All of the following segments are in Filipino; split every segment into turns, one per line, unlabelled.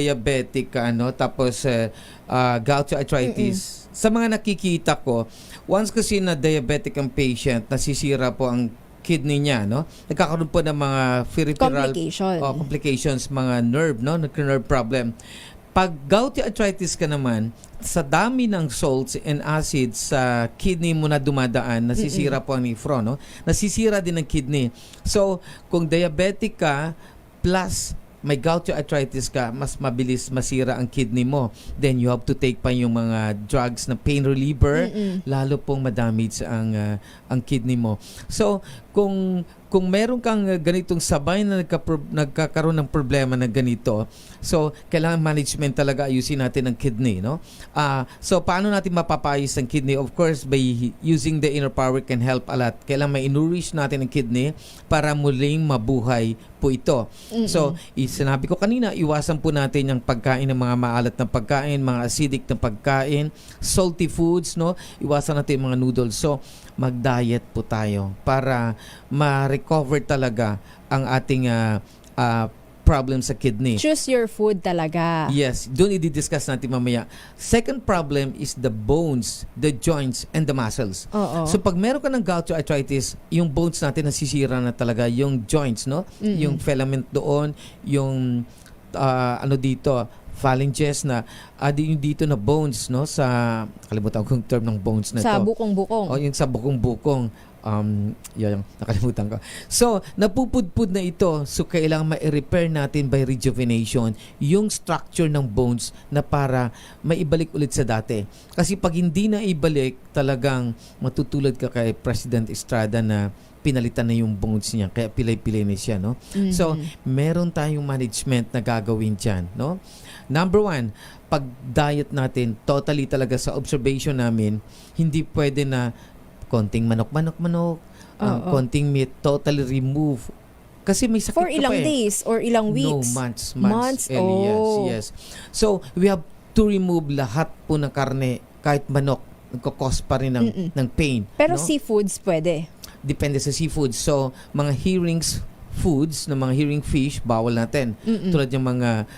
diabetic ka, ano, tapos gouty arthritis. Sa mga nakikita ko, once kasi na diabetic ang patient, nasisira po ang kidney niya, no? Nagkakaroon po ng mga peripheral complications, mga nerve, no? Nerve problem. Pag gouty arthritis ka naman, sa dami ng salts and acids sa kidney mo na dumadaan, nasisira po ang nephron, no? Nasisira din ang kidney. So, kung diabetic ka, plus may gouty arthritis ka, mas mabilis masira ang kidney mo. Then you have to take pa yung mga drugs na pain reliever, lalo pong madamage ang kidney mo. So, kung meron kang ganitong sabay na nagkakaroon ng problema na ganito, so kailangan management talaga, ayusin natin ang kidney, no? So paano natin mapapayos ang kidney? Of course, by using the inner power can help a lot. Kailangan ma-nourish natin ang kidney para muling mabuhay po ito. So, sinabi ko kanina, iwasan po natin yung pagkain ng mga maalat na pagkain, mga acidic na pagkain, salty foods, no? Iwasan natin yung mga noodles. So, mag-diet po tayo para ma-recover talaga ang ating problem sa kidney.
Choose your food talaga.
Yes, doon i-discuss natin mamaya. Second problem is the bones, the joints, and the muscles. So pag meron ka ng gouty arthritis, yung bones natin nasisira na talaga, yung joints, no? Yung filament doon, yung dito, phalanges na dito na bones, no, sa kalimutan ko yung term ng bones na
sa
ito.
bukong-bukong.
Yung sa bukong-bukong. Yan, nakalimutan ko. So, napupudpud na ito. So, kailangan ma-repair natin by rejuvenation yung structure ng bones na para maibalik ulit sa dati. Kasi pag hindi na ibalik, talagang matutulad ka kay President Estrada na pinalitan na yung bones niya. Kaya pilay-pilay na siya, no? So, meron tayong management na gagawin dyan, no? Number one, pag diet natin, totally talaga sa observation namin, hindi pwede na konting manok, konting meat, totally remove. Kasi may sakit
For
ka
ilang
pa
days or ilang weeks?
No, months. Ellie, yes. So, we have to remove lahat po ng karne, kahit manok, nagkakos pa rin ng pain.
Pero
no?
seafoods pwede?
Depende sa seafood. So, mga herrings foods, na mga herring fish, bawal natin. Tulad yung mga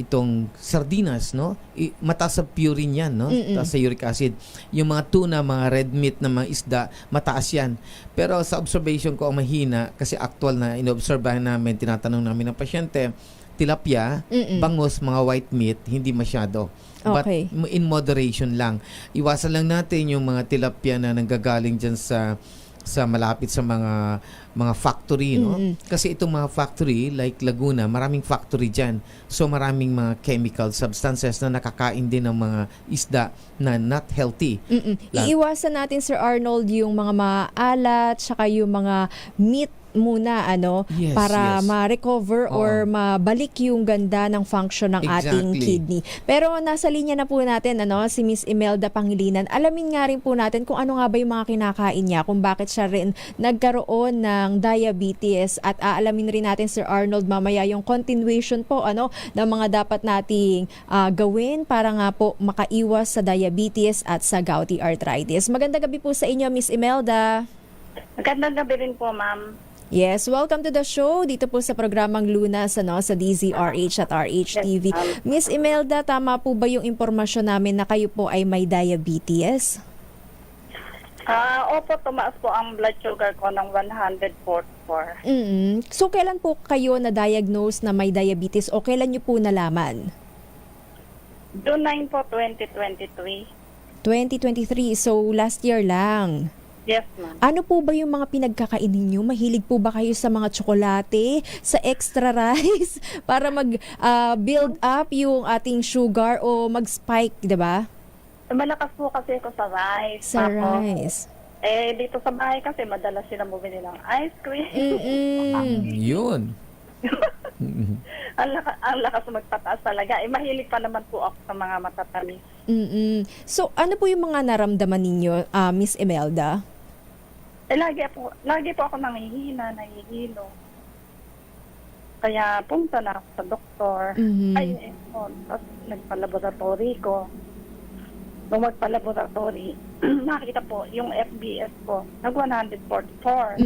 itong sardinas, no? Mataas sa purine yan, no? Mataas sa uric acid. Yung mga tuna, mga red meat na mga isda, mataas yan. Pero sa observation ko, ang mahina, kasi actual na inobserbahan namin, tinatanong namin ng pasyente, tilapia, bangus, mga white meat, hindi masyado.
Okay.
But in moderation lang. Iwasan lang natin yung mga tilapia na nanggagaling dyan sa malapit sa mga factory, no? Kasi itong mga factory like Laguna, maraming factory diyan. So maraming mga chemical substances na nakakain din ng mga isda na not healthy.
Iiwasan natin, Sir Arnold, yung mga maalat, saka yung mga meat muna,
Yes,
para
yes.
ma-recover or mabalik yung ganda ng function ng ating kidney. Pero nasa linya na po natin, si Miss Imelda Pangilinan. Alamin nga rin po natin kung ano nga ba yung mga kinakain niya, kung bakit siya rin nagkaroon ng diabetes, at aalamin rin natin, Sir Arnold, mamaya yung continuation po, ng mga dapat nating gawin para nga po makaiwas sa diabetes at sa gouty arthritis. Magandang gabi po sa inyo, Miss Imelda.
Magandang gabi rin po, ma'am.
Yes, welcome to the show dito po sa programang Lunas sa DZRH at RHTV. Miss Imelda, tama po ba yung impormasyon namin na kayo po ay may diabetes?
Opo, tumaas po ang blood sugar ko ng 144.
So, kailan po kayo na-diagnose na may diabetes o kailan nyo po nalaman?
June 9 po, 2023.
2023, so last year lang.
Yes, ma'am.
Ano po ba yung mga pinagkakainin nyo? Mahilig po ba kayo sa mga tsokolate, sa extra rice, para mag-build up yung ating sugar o mag-spike, diba?
Malakas po kasi ako sa rice.
Sa rice.
Dito sa bahay kasi madalas sila bumili ng ice cream.
Yun.
Ang lakas magpataas talaga. Mahilig pa naman po ako sa mga matatamis.
So, ano po yung mga naramdaman ninyo, Miss Imelda?
Lagi po ako nangihina, nahihilo. Kaya punta na ako sa doktor. Tapos nagpa-laboratory ko. Nung magpa-laboratory, nakita po yung FBS ko, nag-144.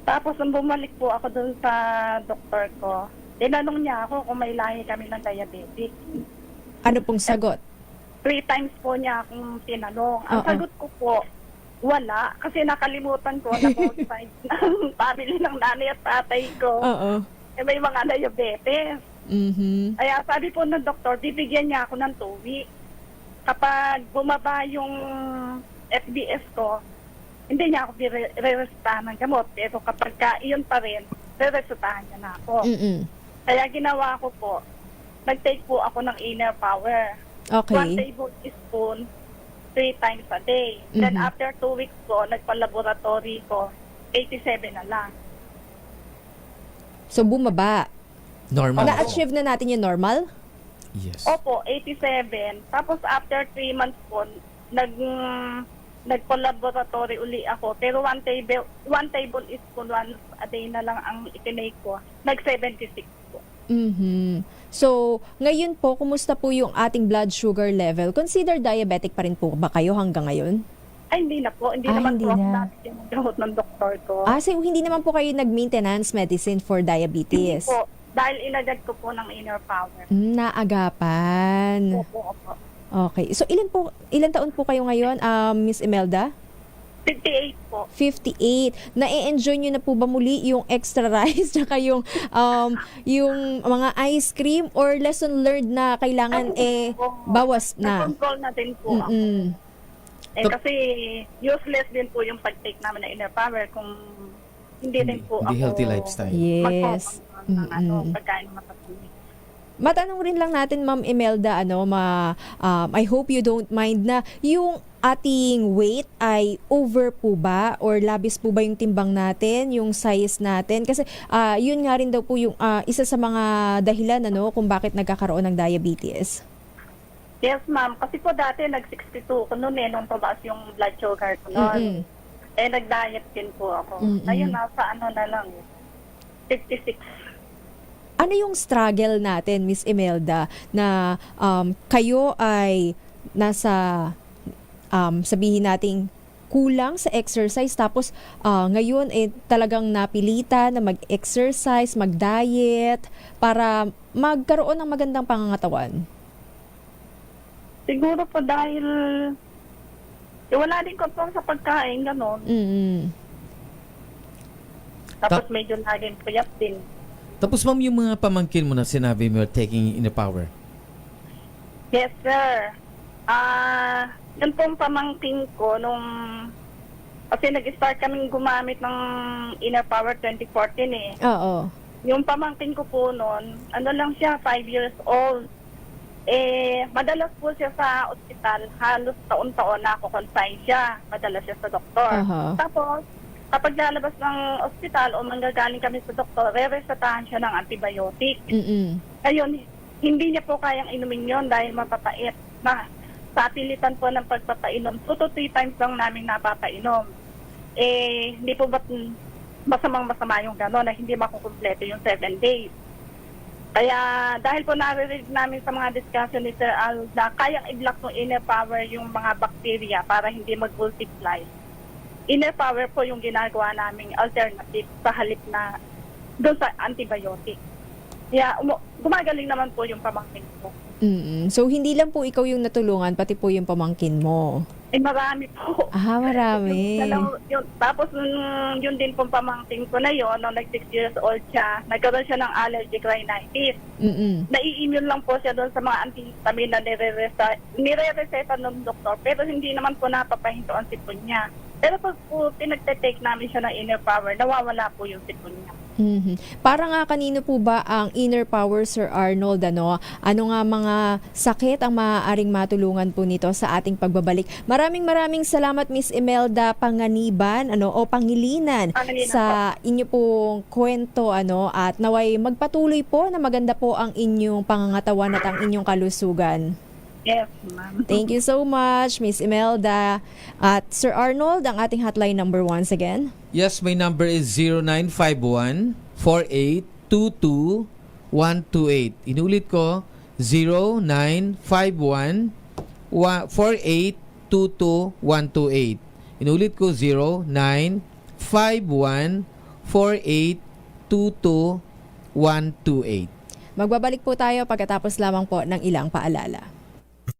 Tapos nung bumalik po ako dun sa doktor ko, Tinanong niya ako kung may lahi kami ng diabetic.
Ano pong sagot?
3 times po niya akong tinanong. Ang
Oo.
sagot ko po, wala. Kasi nakalimutan ko na po side ng family ng nanay at tatay ko.
Oo.
May mga diabetes.
Mhm.
Kaya sabi po ng doktor, bibigyan niya ako ng 2 weeks. Kapag bumaba yung FBS ko, hindi niya ako re-resetahan ng gamot. Pero kapag iyon pa rin, re-resetahan niya na ako.
Mm-mm.
Kaya ginawa ko po, nag-take po ako ng inner power. 1
Okay.
tablespoon, 3 times a day. Then
Mhm.
after 2 weeks po, nagpa-laboratory ko, 87 na lang.
So bumaba.
Normal.
Na-achieve na natin yung normal?
Yes.
Opo, 87. Tapos after 3 months po, nagpa-laboratory uli ako. Pero 1 tablespoon once a day na lang ang itinake ko. Nag-76 po.
Mhm. So, ngayon po, kumusta po yung ating blood sugar level? Consider diabetic pa rin po ba kayo hanggang ngayon?
Ay, hindi na po. Hindi
Ah,
naman
hindi
po ako
na.
dati yung ng doktor ko.
So hindi naman po kayo nag-maintenance medicine for
Hindi
diabetes?
po. Dahil inagad ko po ng inner power.
Naagapan.
Opo, opo.
Okay. So, ilan taon po kayo ngayon, Miss Imelda?
58 po.
58. Na-enjoy nyo na po ba muli yung extra rice tsaka yung mga ice cream or lesson learned na kailangan bawas na?
Nag-control na din po ako.
Mm-mm.
Kasi useless din po yung pag-take namin na inner power kung hindi din po
Hindi
ako
healthy lifestyle.
Yes.
ng pagkain ng matatamis.
Matanong rin lang natin, Ma'am Imelda, I hope you don't mind na yung ating weight ay over po ba or labis po ba yung timbang natin, yung size natin? Kasi yun nga rin daw po yung isa sa mga dahilan kung bakit nagkakaroon ng diabetes.
Yes, ma'am. Kasi po dati nag-62 ko noon nung tumaas yung blood sugar ko
Mm-mm.
noon. Nag-diet din po ako.
Mm-mm.
Ngayon, nasa na lang, 56.
Ano yung struggle natin, Miss Imelda, na kayo ay nasa, sabihin nating, kulang sa exercise tapos ngayon talagang napilitan na mag-exercise, mag-diet para magkaroon ng magandang pangangatawan?
Siguro po dahil wala din control sa pagkain, gano'n.
Mm-mm.
Tapos medyo laging puyat din.
Tapos ma'am, yung mga pamangkin mo na sinabi mo taking inner power.
Yes, sir. Yun pong pamangkin ko nung kasi nag-start kaming gumamit ng inner power 2014 eh.
Oo.
Yung pamangkin ko po noon, lang siya, 5 years old. Madalas po siya sa ospital, halos taon-taon na ako consign siya. Madalas siya sa doktor.
Aha.
Tapos, kapag lalabas ng ospital o manggagaling kami sa doktor, re-resetahan siya ng antibiotic.
Mm-mm.
Ngayon, hindi niya po kayang inumin yon dahil mapapait. Sa pilitan po ng pagpapainom, 2 to 3 times lang namin napapainom. Hindi po ba't masamang-masama yung gano'n na hindi makukumpleto yung 7 days. Kaya dahil po narinig namin sa mga discussion ni Sir Al na kayang i-block ng inner power yung mga bacteria para hindi mag-multiply. Inner power po yung ginagawa naming alternative sa halip na doon sa antibiotic. Kaya gumagaling naman po yung pamangkin ko.
Mm-mm. So, hindi lang po ikaw yung natulungan, pati po yung pamangkin mo.
Marami po.
Marami.
Tapos yun din pong pamangkin ko na yun, nung nag 6 years old siya, nagkaroon siya ng allergic rhinitis.
Mm-mm.
Nai-immune lang po siya doon sa mga antihistamine na nire-reseta ng doktor, pero hindi naman po napapahinto ang sipon niya. Pero pag po pinagte-take namin siya ng inner power, nawawala po yung sipon niya.
Mhm. Para nga kanino po ba ang inner power, Sir Arnold? Ano nga mga sakit ang maaaring matulungan po nito sa ating pagbabalik? Maraming salamat, Miss Imelda Panganiban o Pangilinan sa inyo pong kwento at naway magpatuloy po na maganda po ang inyong pangangatawan at ang inyong kalusugan.
Yes, ma'am.
Thank you so much, Miss Imelda. At Sir Arnold, ang ating hotline number once again.
Yes, my number is 0951-4822-128. Inulit ko, 0951-4822-128. Inulit ko, 0951-4822-128. 128.
Magbabalik po tayo pagkatapos lamang po ng ilang paalala.